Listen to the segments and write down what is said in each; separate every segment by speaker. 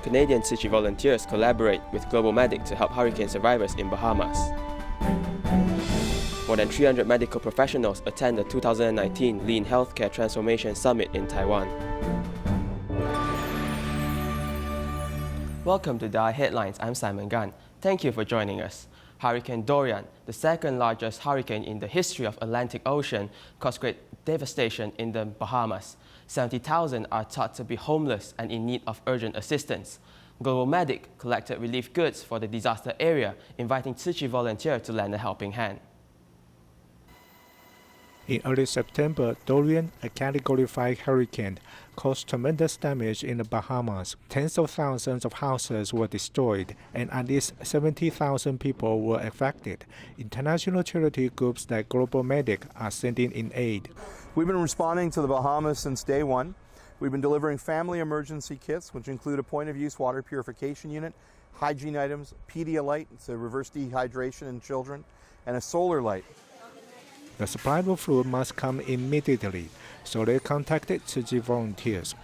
Speaker 1: Canadian Tzu Chi volunteers collaborate with Global Medic to help hurricane survivors in Bahamas. More than 300 medical professionals attend the 2019 Lean Healthcare Transformation Summit in Taiwan. Welcome to DAI Headlines. I'm Simon Gan. Thank you for joining us. Hurricane Dorian, the second largest hurricane in the history of Atlantic Ocean, caused great devastation in the Bahamas. 70,000 are thought to be homeless and in need of urgent assistance. Global Medic collected relief goods for the disaster area, inviting Tzu Chi volunteers to lend a helping hand.
Speaker 2: In early September, Dorian, a Category 5 hurricane, caused tremendous damage in the Bahamas. Tens of thousands of houses were destroyed, and at least 70,000 people were affected. International charity groups like Global Medic are sending in aid.
Speaker 3: We've been responding to the Bahamas since day one. We've been delivering family emergency kits, which include a point-of-use water purification unit, hygiene items, Pedialyte to reverse dehydration in children, and a solar light.
Speaker 2: The supply of food must come immediately, so they contacted Tzu Chi volunteers.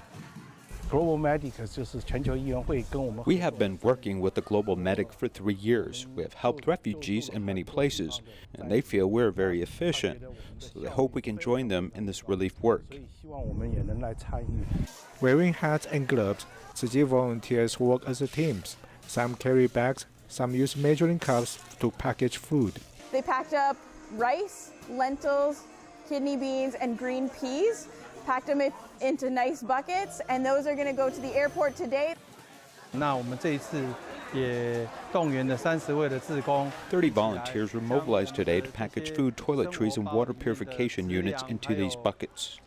Speaker 4: We have been working with the Global Medic for 3 years. We have helped refugees in many places, and they feel we're very efficient, so they hope we can join them in this relief work.
Speaker 2: Wearing hats and gloves, Tzu Chi volunteers work as teams. Some carry bags, some use measuring cups to package food.
Speaker 5: They packed up rice, lentils, kidney beans, and green peas, packed them into nice buckets, and those are going to go to the airport today.
Speaker 4: 30 volunteers were mobilized today to package food, toiletries, and water purification units into these buckets.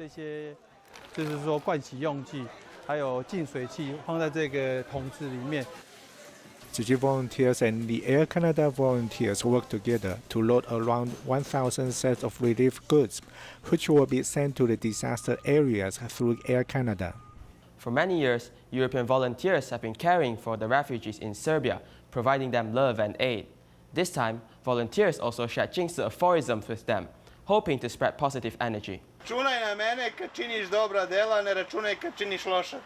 Speaker 2: Tzu Chi volunteers and the Air Canada volunteers work together to load around 1,000 sets of relief goods, which will be sent to the disaster areas through Air Canada.
Speaker 1: For many years, European volunteers have been caring for the refugees in Serbia, providing them love and aid. This time, volunteers also shared Jingzi aphorisms with them, hoping to spread positive energy.
Speaker 6: Čunaj na mene kad činiš dobra dela, ne računaj kad činiš loša.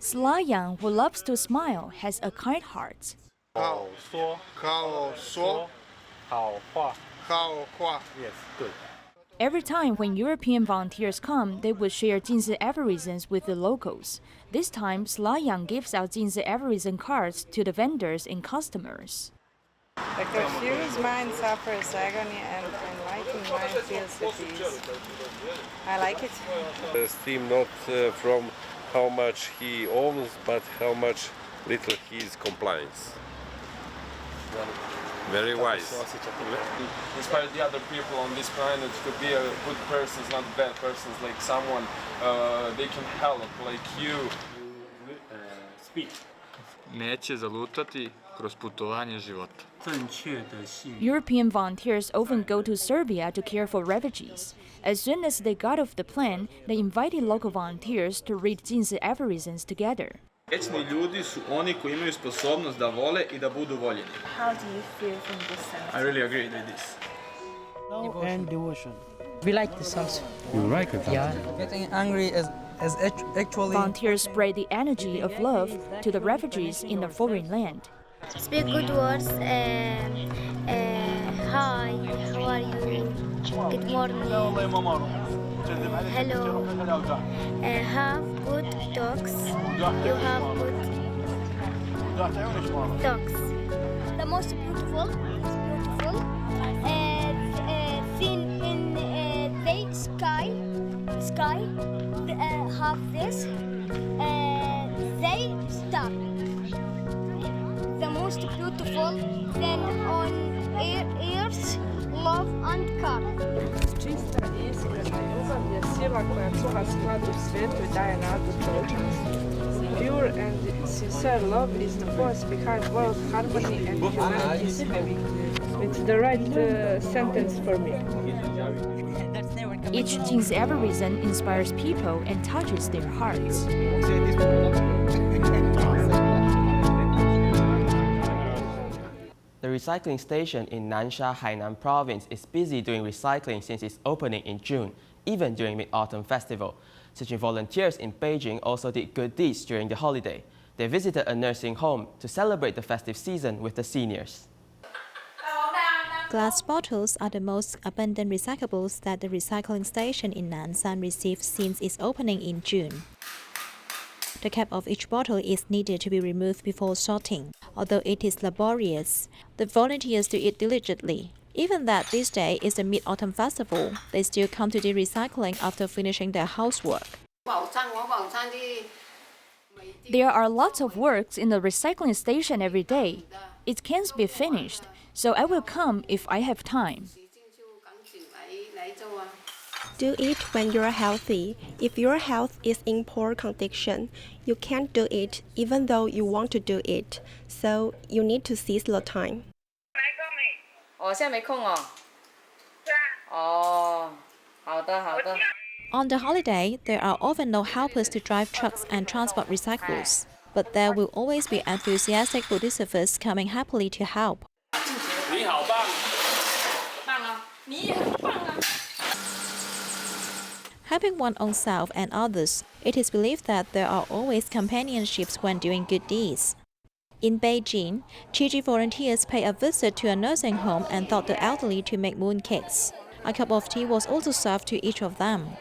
Speaker 7: Slayan, who loves to smile, has a kind heart.
Speaker 6: Yes, good.
Speaker 7: Every time when European volunteers come, they would share Jingzi aphorisms with the locals. This time, Slayan gives out Jingzi aphorism cards to the vendors and customers.
Speaker 8: The confused mind suffers agony and enlightened mind feels at ease. I like it.
Speaker 9: Esteem not from how much he owns, but how much little he is compliance. Very wise.
Speaker 10: Inspire the other people on this planet to be a good person, not bad persons, like someone they can help, like you.
Speaker 6: Speak.
Speaker 11: Neće zalutati kroz putovanje života.
Speaker 7: European volunteers often go to Serbia to care for refugees. As soon as they got off the plane, they invited local volunteers to read Jingzi aphorisms together.
Speaker 11: Večni ljudi su oni koji imaju sposobnost da vole I da budu voljeni.
Speaker 8: How do you feel from this sentence?
Speaker 11: I really agree with this.
Speaker 12: Love and devotion.
Speaker 13: We like this also.
Speaker 14: You like it?
Speaker 13: Yeah.
Speaker 12: Getting angry is actually...
Speaker 7: Volunteers spread the energy of love to the refugees in a foreign land.
Speaker 15: Speak good words. Hi, how are you? Good morning. Hello. Have good talks. You have good talks. The most beautiful thing in the sky have this. They star. The most beautiful thing on earth, love and care.
Speaker 8: Čista I iskrena ljubav je sila koja čuva sklad u svijetu I daje nadu čovječnosti. Pure and sincere love is the force behind world harmony and humanity's living. It's the right sentence for me.
Speaker 7: Each Jingzi aphorism inspires people and touches their hearts.
Speaker 1: The recycling station in Nansha, Hainan province is busy doing recycling since its opening in June, even during Mid-Autumn Festival. Tzu Chi volunteers in Beijing also did good deeds during the holiday. They visited a nursing home to celebrate the festive season with the seniors.
Speaker 13: Glass bottles are the most abundant recyclables that the recycling station in Nanshan received since its opening in June. The cap of each bottle is needed to be removed before sorting. Although it is laborious, the volunteers do it diligently. Even that this day is the Mid-Autumn Festival, they still come to do recycling after finishing their housework.
Speaker 7: There are lots of works in the recycling station every day. It can't be finished, so I will come if I have time.
Speaker 14: Do it when you're healthy. If your health is in poor condition, you can't do it even though you want to do it. So you need to seize the time.
Speaker 13: On the holiday, there are often no helpers to drive trucks and transport recyclables, but there will always be enthusiastic Bodhisattvas coming happily to help. Helping one's own self and others, it is believed that there are always companionships when doing good deeds. In Beijing, Tzu Chi volunteers paid a visit to a nursing home and taught the elderly to make mooncakes. A cup of tea was also served to each of them.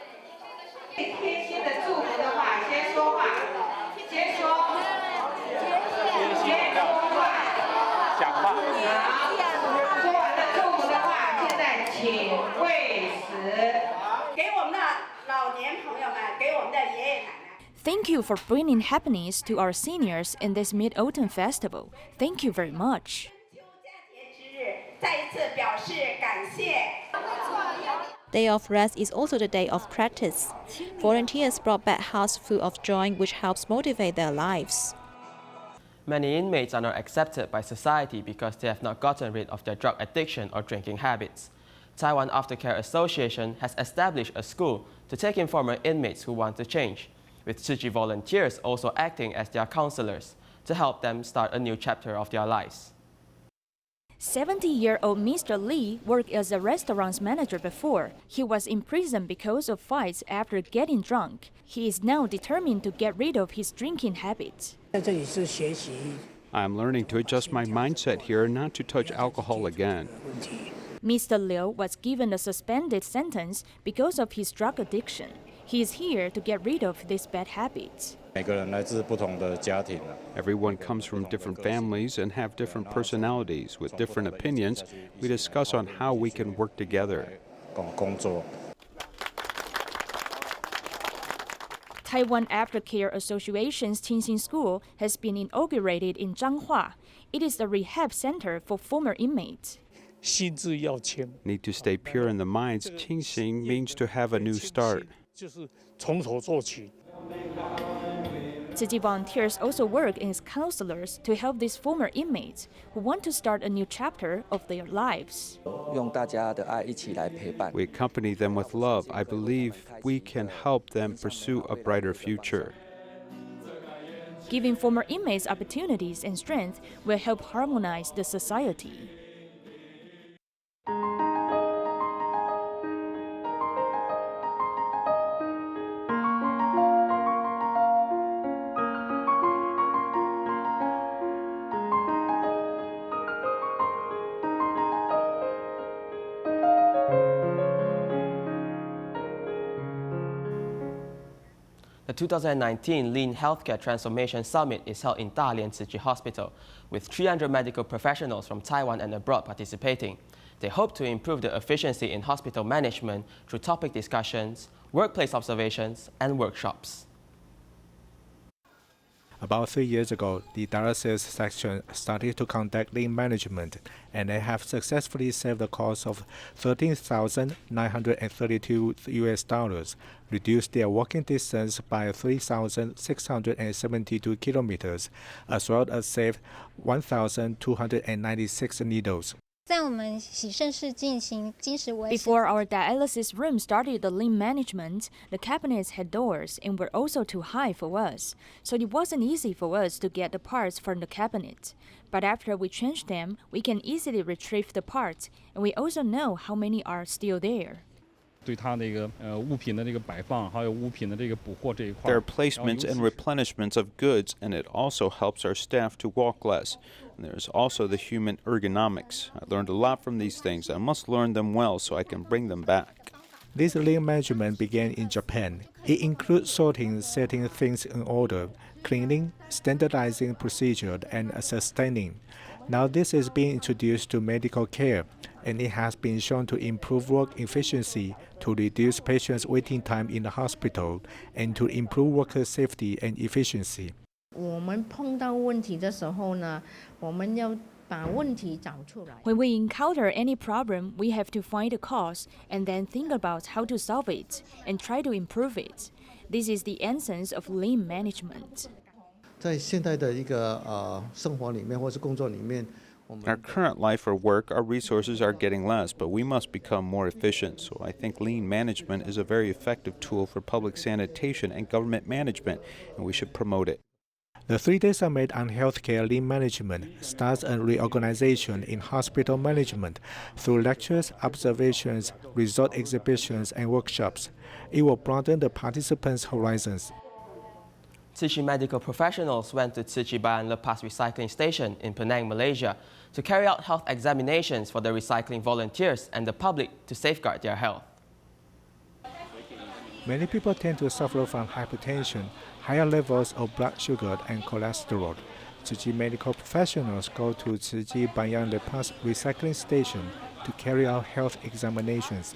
Speaker 7: Thank you for bringing happiness to our seniors in this Mid-Autumn Festival. Thank you very much.
Speaker 13: Day of rest is also the day of practice. Volunteers brought back hearts full of joy, which helps motivate their lives.
Speaker 1: Many inmates are not accepted by society because they have not gotten rid of their drug addiction or drinking habits. Taiwan Aftercare Association has established a school to take in former inmates who want to change, with Tzu Chi volunteers also acting as their counselors to help them start a new chapter of their lives.
Speaker 7: 70-year-old Mr. Lee worked as a restaurant manager before. He was in prison because of fights after getting drunk. He is now determined to get rid of his drinking habits.
Speaker 4: I'm learning to adjust my mindset here not to touch alcohol again.
Speaker 7: Mr. Liu was given a suspended sentence because of his drug addiction. He is here to get rid of these bad habits.
Speaker 4: Everyone comes from different families and have different personalities with different opinions. We discuss on how we can work together.
Speaker 7: Taiwan Aftercare Association's Qingxin School has been inaugurated in Zhanghua. It is a rehab center for former inmates.
Speaker 4: Need to stay pure in the minds. Qingxin means to have a new start.
Speaker 7: Tzu Chi volunteers also work as counselors to help these former inmates who want to start a new chapter of their lives.
Speaker 4: We accompany them with love. I believe we can help them pursue a brighter future.
Speaker 7: Giving former inmates opportunities and strength will help harmonize the society.
Speaker 1: The 2019 Lean Healthcare Transformation Summit is held in Dalian Tzu Chi Hospital, with 300 medical professionals from Taiwan and abroad participating. They hope to improve the efficiency in hospital management through topic discussions, workplace observations, and workshops.
Speaker 2: About 3 years ago, the dialysis section started to conduct lean management, and they have successfully saved the cost of $13,932, reduced their walking distance by 3,672 kilometers, as well as saved 1,296 needles.
Speaker 7: Before our dialysis room started the lean management, the cabinets had doors and were also too high for us, so it wasn't easy for us to get the parts from the cabinet. But after we changed them, we can easily retrieve the parts, and we also know how many are still there.
Speaker 4: There are placements and replenishments of goods, and it also helps our staff to walk less. And there's also the human ergonomics. I learned a lot from these things. I must learn them well so I can bring them back.
Speaker 2: This lean management began in Japan. It includes sorting, setting things in order, cleaning, standardizing procedure, and sustaining. Now this is being introduced to medical care, and it has been shown to improve work efficiency, to reduce patients' waiting time in the hospital, and to improve worker safety and efficiency.
Speaker 7: When we encounter any problem, we have to find the cause and then think about how to solve it and try to improve it. This is the essence of lean management.
Speaker 4: Our current life or work, our resources are getting less, but we must become more efficient. So I think lean management is a very effective tool for public sanitation and government management, and we should promote it.
Speaker 2: The 3-day summit on healthcare lean management starts a reorganization in hospital management through lectures, observations, resort exhibitions, and workshops. It will broaden the participants' horizons.
Speaker 1: Tzu Chi medical professionals went to Tzu Chi Bayan Lepas recycling station in Penang, Malaysia, to carry out health examinations for the recycling volunteers and the public to safeguard their health.
Speaker 2: Many people tend to suffer from hypertension, higher levels of blood sugar, and cholesterol. Tzu Chi medical professionals go to Tzu Chi Bayan Lepas recycling station to carry out health examinations.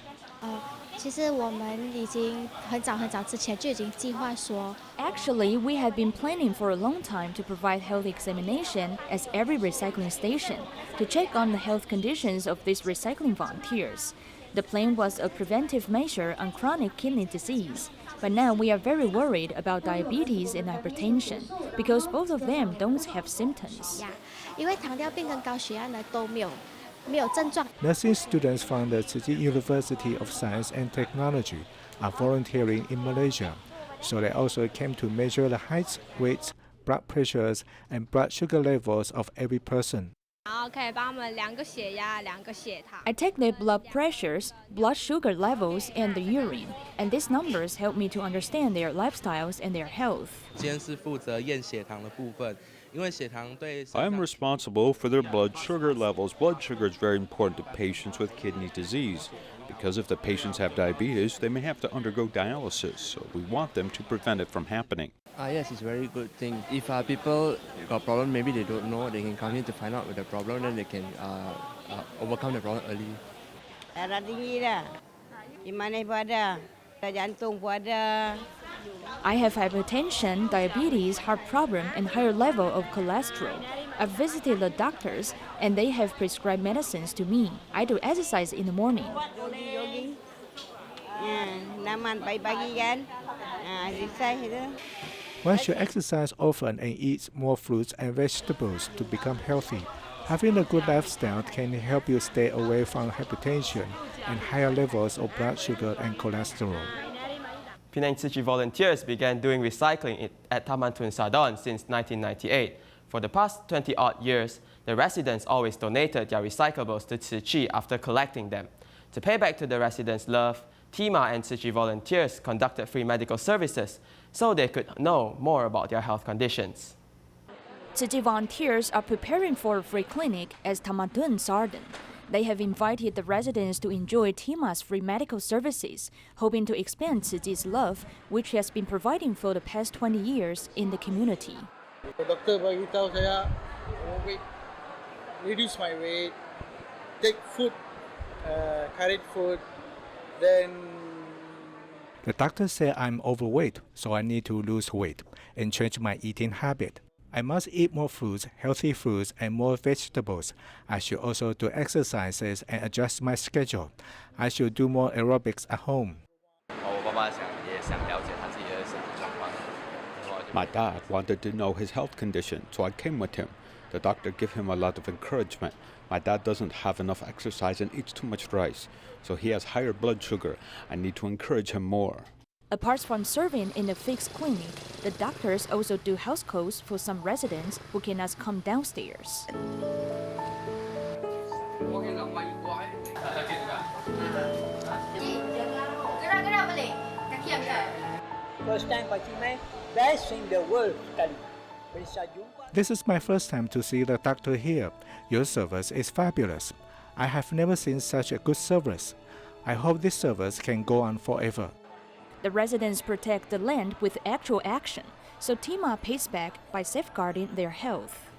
Speaker 7: Actually, we had been planning for a long time to provide health examination at every recycling station to check on the health conditions of these recycling volunteers. The plan was a preventive measure on chronic kidney disease, but now we are very worried about diabetes and hypertension because both of them don't have symptoms.
Speaker 2: Nursing students from the Tzu Chi University of Science and Technology are volunteering in Malaysia, so they also came to measure the heights, weights, blood pressures, and blood sugar levels of every person.
Speaker 7: I take their blood pressures, blood sugar levels, and the urine, and these numbers help me to understand their lifestyles and their health.
Speaker 4: I am responsible for their blood sugar levels. Blood sugar is very important to patients with kidney disease because if the patients have diabetes, they may have to undergo dialysis, so we want them to prevent it from happening.
Speaker 16: Yes, it's a very good thing. If people got problem, maybe they don't know, they can come here to find out with the problem, then they can overcome the problem early.
Speaker 7: I have hypertension, diabetes, heart problem, and higher level of cholesterol. I've visited the doctors, and they have prescribed medicines to me. I do exercise in the morning.
Speaker 2: One should exercise often and eat more fruits and vegetables to become healthy. Having a good lifestyle can help you stay away from hypertension and higher levels of blood sugar and cholesterol.
Speaker 1: Penang Tzu Chi volunteers began doing recycling at Taman Tun Sadon since 1998. For the past 20-odd years, the residents always donated their recyclables to Tzu Chi after collecting them. To pay back to the residents' love, TIMA and Tzu Chi volunteers conducted free medical services so they could know more about their health conditions.
Speaker 7: Tzu Chi volunteers are preparing for a free clinic at Taman Tun Sadon. They have invited the residents to enjoy TIMA's free medical services, hoping to expand Tzu Chi's love, which he has been providing for the past 20 years in the community.
Speaker 17: Doctor bagi tahu saya reduce my weight, take food, carried food, then.
Speaker 2: The doctor said I'm overweight, so I need to lose weight and change my eating habit. I must eat more fruits, healthy foods, and more vegetables. I should also do exercises and adjust my schedule. I should do more aerobics at home.
Speaker 4: My dad wanted to know his health condition, so I came with him. The doctor gave him a lot of encouragement. My dad doesn't have enough exercise and eats too much rice, so he has higher blood sugar. I need to encourage him more.
Speaker 7: Apart from serving in a fixed clinic, the doctors also do house calls for some residents who cannot come downstairs.
Speaker 18: First time best in the world.
Speaker 2: This is my first time to see the doctor here. Your service is fabulous. I have never seen such a good service. I hope this service can go on forever.
Speaker 7: The residents protect the land with actual action, so Tima pays back by safeguarding their health.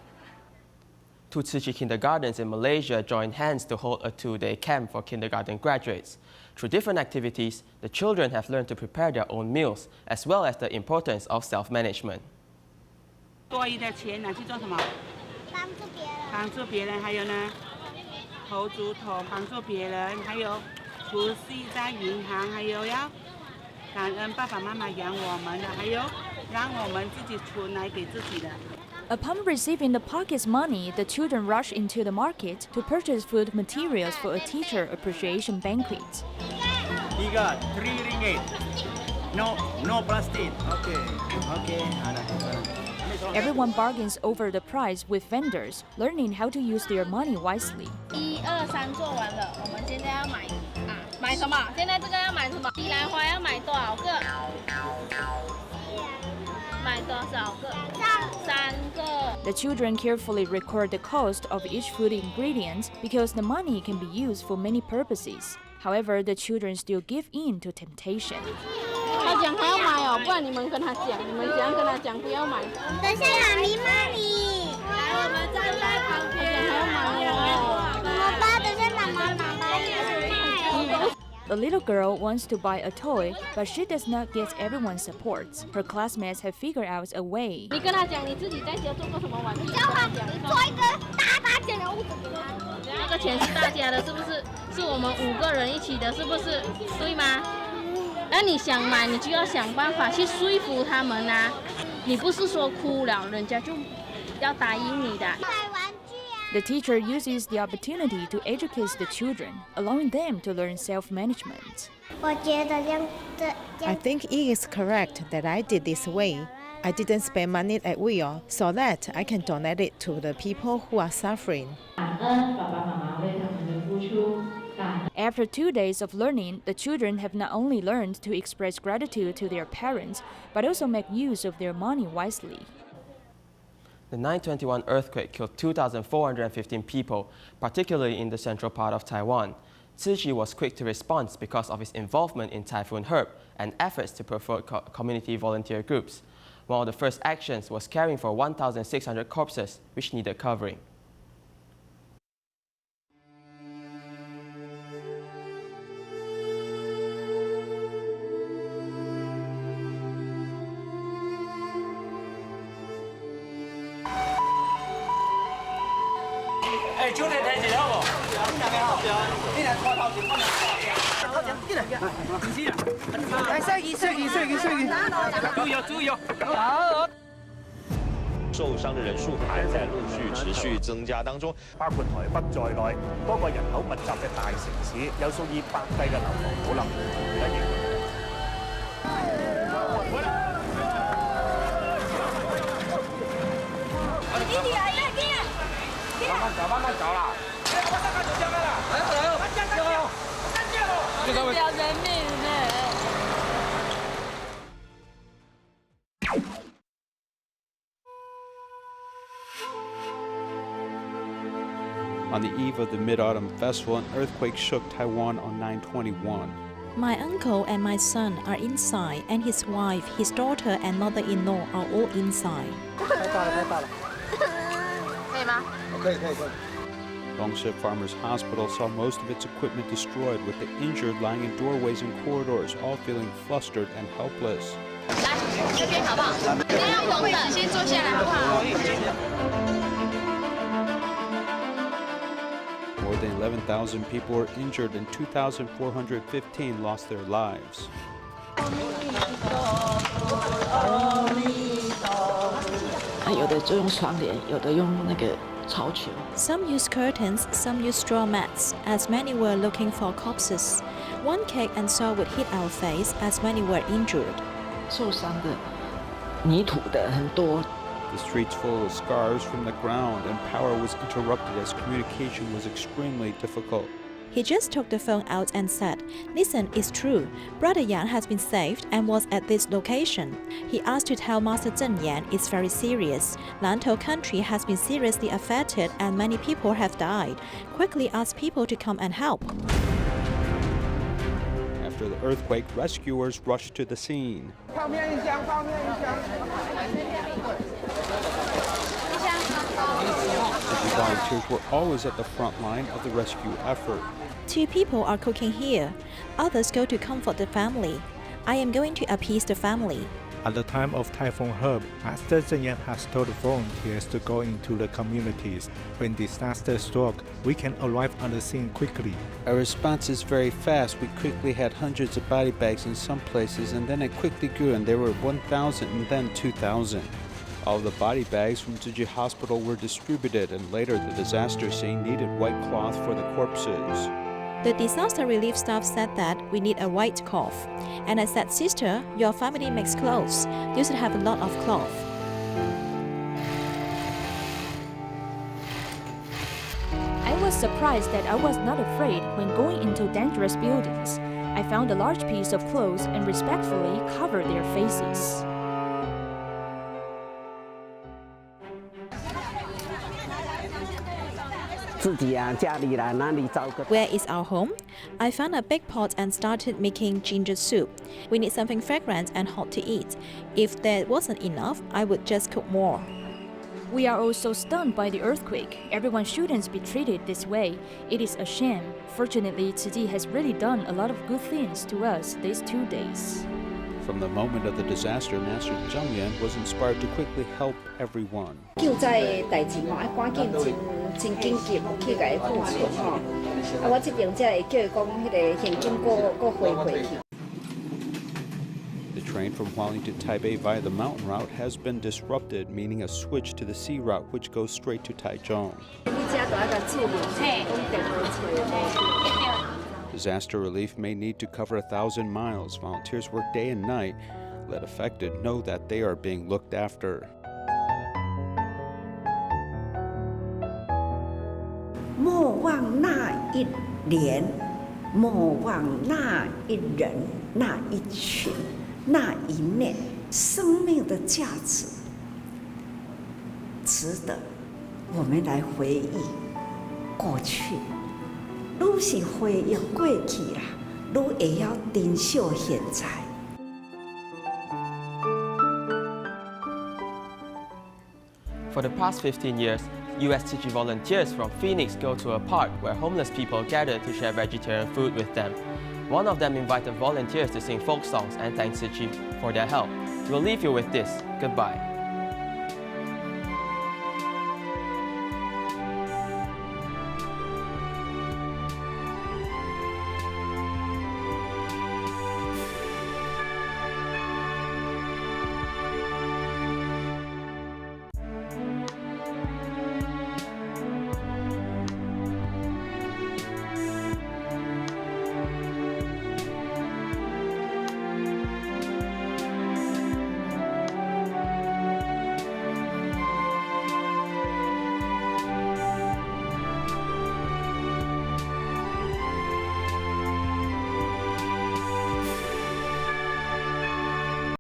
Speaker 1: Two Tzu Chi kindergartens in Malaysia joined hands to hold a 2-day camp for kindergarten graduates. Through different activities, the children have learned to prepare their own meals, as well as the importance of self-management.
Speaker 19: 多余的钱拿去做什么？帮助别人。帮助别人，还有呢，投资头帮助别人，还有储蓄在银行，还有要感恩爸爸妈妈养我们的，还有让我们自己存来给自己的。
Speaker 7: Upon receiving the pocket's money, the children rush into the market to purchase food materials for a teacher appreciation banquet.
Speaker 20: 一个3 ringgit. No plastic. Okay.
Speaker 7: Everyone bargains over the price with vendors, learning how to use their money wisely.
Speaker 21: 1、2、3做完了，我们现在要买买什么？现在这个要买什么？西兰花要买多少个？买多少个？3个。
Speaker 7: The children carefully record the cost of each food ingredient because the money can be used for many purposes. However, the children still give in to temptation.
Speaker 21: 他讲他要买哦，不然你们跟他讲，你们怎样跟他讲不要买？等一下，你妈咪，来，我们站在旁边。他讲还要买哦。我爸等下妈妈买。
Speaker 7: The little girl wants to buy a toy, but she does not get everyone's support. Her classmates have figured out a way.
Speaker 21: 你跟他讲你自己在家做过什么玩具？叫他做一个大件的屋子。那个钱是大家的，是不是？是我们5个人一起的，是不是？对吗？那你想买，你就要想办法去说服他们啊！你不是说哭了，人家就要答应你的。
Speaker 7: The teacher uses the opportunity to educate the children, allowing them to learn self-management.
Speaker 22: I think it is correct that I did this way. I didn't spend money at will, so that I can donate it to the people who are suffering.
Speaker 7: After 2 days of learning, the children have not only learned to express gratitude to their parents, but also make use of their money wisely.
Speaker 1: The 9/21 earthquake killed 2,415 people, particularly in the central part of Taiwan. Tzu Chi was quick to respond because of his involvement in Typhoon Herb and efforts to promote community volunteer groups. One of the first actions was caring for 1,600 corpses which needed covering.
Speaker 23: Hurricane 受伤的人数还在陆续持续增加当中，
Speaker 24: 包括台北在內，多個人口密集嘅大城市，有數以百計嘅樓房倒冧。
Speaker 23: 慢慢走啦！
Speaker 21: 不要人命呢！
Speaker 4: On the eve of the Mid-Autumn Festival, an earthquake shook Taiwan on 9/21.
Speaker 13: My uncle and my son are inside, and his wife, his daughter, and mother-in-law are all inside.
Speaker 21: 太大了。可以吗？
Speaker 23: 可以。
Speaker 4: Dongship Farmers Hospital saw most of its equipment destroyed, with the injured lying in doorways and corridors, all feeling flustered and helpless.
Speaker 21: 来，这边好不好？先让红的先坐下来，好不好？
Speaker 4: More than 11,000 people were injured and 2,415 lost their lives.
Speaker 25: 有的就用窗帘，有的用那个
Speaker 13: Some used curtains, some used straw mats, as many were looking for corpses. One cake and saw would hit our face, as many were injured.
Speaker 4: The streets full of scars from the ground, and power was interrupted as communication was extremely difficult.
Speaker 13: He just took the phone out and said, "Listen, it's true. Brother Yan has been saved and was at this location." He asked to tell Master Zheng Yan it's very serious. Lantou country has been seriously affected and many people have died. Quickly ask people to come and help.
Speaker 4: After the earthquake, rescuers rushed to the scene. Volunteers were always at the front line of the rescue effort.
Speaker 13: 2 people are cooking here. Others go to comfort the family. I am going to appease the family.
Speaker 2: At the time of Typhoon Herb, Master Zheng Yan has told volunteers to go into the communities. When disaster struck, we can arrive on the scene quickly.
Speaker 4: Our response is very fast. We quickly had hundreds of body bags in some places, and then it quickly grew, and there were 1,000 and then 2,000. All the body bags from Tzu Chi Hospital were distributed, and later the disaster scene needed white cloth for the corpses.
Speaker 13: The disaster relief staff said that we need a white cloth. And I said, "Sister, your family makes clothes. You should have a lot of cloth."
Speaker 7: I was surprised that I was not afraid when going into dangerous buildings. I found a large piece of clothes and respectfully covered their faces.
Speaker 13: Where is our home? I found a big pot and started making ginger soup. We need something fragrant and hot to eat. If there wasn't enough, I would just cook more.
Speaker 7: We are also stunned by the earthquake. Everyone shouldn't be treated this way. It is a shame. Fortunately, Tzu Chi has really done a lot of good things to us these 2 days.
Speaker 4: From the moment of the disaster, Master Zheng Yan was inspired to quickly help everyone. The train from Hualien to Taipei via the mountain route has been disrupted, meaning a switch to the sea route which goes straight to Taichung. Disaster relief may need to cover 1,000 miles. Volunteers work day and night. Let affected know that they are being looked after.
Speaker 3: 莫忘那一年，莫忘那一人，那一群，那一面，生命的价值，值得我们来回忆过去。 愈是回忆过去啦，愈会晓珍惜现在。
Speaker 1: For the past 15 years, U.S. Tzu Chi volunteers from Phoenix go to a park where homeless people gather to share vegetarian food with them. One of them invited volunteers to sing folk songs and thank Tzu Chi for their help. We'll leave you with this. Goodbye.